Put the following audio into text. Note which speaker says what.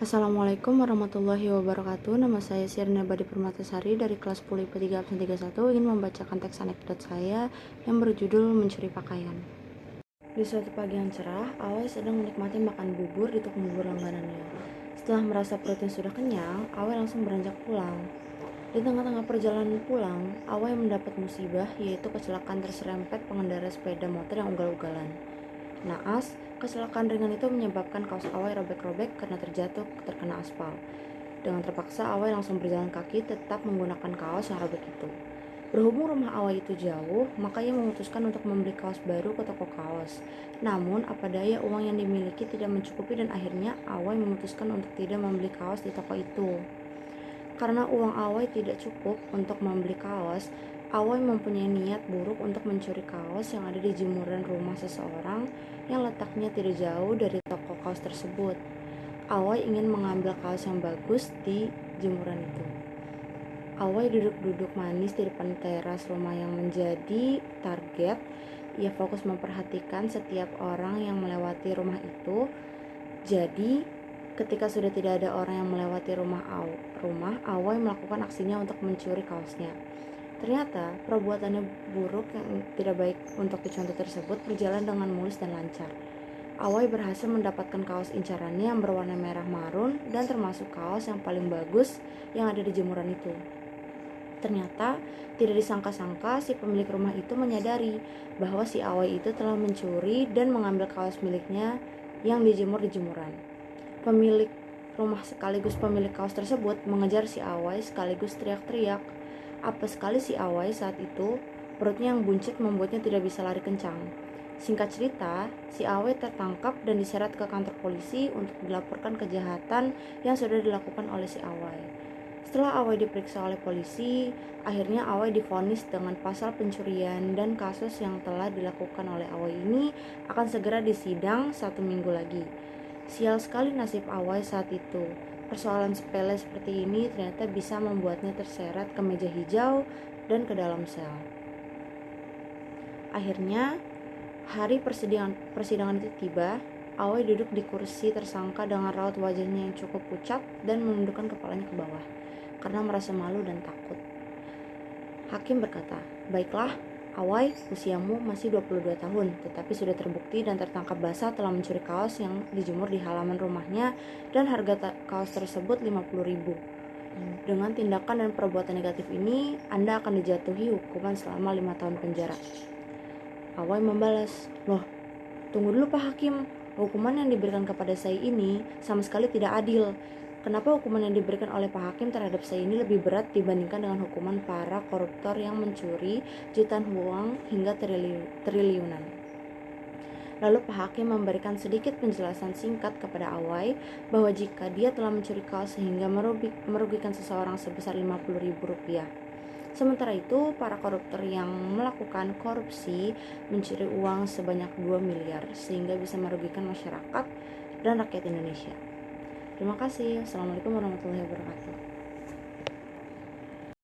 Speaker 1: Assalamualaikum warahmatullahi wabarakatuh. Nama saya Sirna Badi Permatasari dari kelas 10 IPA 3 absen 31 ingin membacakan teks anekdot saya yang berjudul Mencuri Pakaian. Di suatu pagi yang cerah, Awai sedang menikmati makan bubur di toko bubur langganannya. Setelah merasa perutnya sudah kenyang, Awai langsung beranjak pulang. Di tengah-tengah perjalanan pulang, Awai mendapat musibah, yaitu kecelakaan terserempet pengendara sepeda motor yang ugal-ugalan. Naas, kecelakaan ringan itu menyebabkan kaos Awai robek-robek karena terkena aspal. Dengan terpaksa, Awai langsung berjalan kaki tetap menggunakan kaos yang robek itu. Berhubung rumah Awai itu jauh, maka ia memutuskan untuk membeli kaos baru ke toko kaos. Namun, apa daya uang yang dimiliki tidak mencukupi dan akhirnya Awai memutuskan untuk tidak membeli kaos di toko itu. Karena uang Awai tidak cukup untuk membeli kaos, Awai mempunyai niat buruk untuk mencuri kaos yang ada di jemuran rumah seseorang yang letaknya tidak jauh dari toko kaos tersebut. Awai ingin mengambil kaos yang bagus di jemuran itu. Awai duduk-duduk manis di depan teras rumah yang menjadi target. Ia fokus memperhatikan setiap orang yang melewati rumah itu. Jadi, ketika sudah tidak ada orang yang melewati rumah, Awai melakukan aksinya untuk mencuri kaosnya. Ternyata, perbuatannya buruk yang tidak baik untuk dicontoh tersebut berjalan dengan mulus dan lancar. Awai berhasil mendapatkan kaos incarannya yang berwarna merah marun dan termasuk kaos yang paling bagus yang ada di jemuran itu. Ternyata, tidak disangka-sangka si pemilik rumah itu menyadari bahwa si Awai itu telah mencuri dan mengambil kaos miliknya yang dijemur di jemuran. Pemilik rumah sekaligus pemilik kaos tersebut mengejar si Awai sekaligus teriak-teriak. Apa sekali si Awai saat itu, perutnya yang buncit membuatnya tidak bisa lari kencang. Singkat cerita, si Awai tertangkap dan diseret ke kantor polisi untuk dilaporkan kejahatan yang sudah dilakukan oleh si Awai. Setelah Awai diperiksa oleh polisi, akhirnya Awai divonis dengan pasal pencurian dan kasus yang telah dilakukan oleh Awai ini akan segera disidang 1 minggu lagi. Sial sekali nasib Awai saat itu. Persoalan sepele seperti ini ternyata bisa membuatnya terseret ke meja hijau dan ke dalam sel. Akhirnya, hari persidangan itu tiba. Awai duduk di kursi tersangka dengan raut wajahnya yang cukup pucat dan menundukkan kepalanya ke bawah karena merasa malu dan takut. Hakim berkata, "Baiklah, Awai, usiamu masih 22 tahun, tetapi sudah terbukti dan tertangkap basah telah mencuri kaos yang dijemur di halaman rumahnya dan harga kaos tersebut 50.000. Dengan tindakan dan perbuatan negatif ini, Anda akan dijatuhi hukuman selama 5 tahun penjara." Awai membalas, "Loh, tunggu dulu Pak Hakim, hukuman yang diberikan kepada saya ini sama sekali tidak adil. Kenapa hukuman yang diberikan oleh Pak Hakim terhadap saya ini lebih berat dibandingkan dengan hukuman para koruptor yang mencuri jutaan uang hingga triliunan?" Lalu Pak Hakim memberikan sedikit penjelasan singkat kepada Awai bahwa jika dia telah mencuri kaos sehingga merugikan seseorang sebesar 50.000 rupiah. Sementara itu, para koruptor yang melakukan korupsi mencuri uang sebanyak 2 miliar sehingga bisa merugikan masyarakat dan rakyat Indonesia. Terima kasih. Assalamualaikum warahmatullahi wabarakatuh.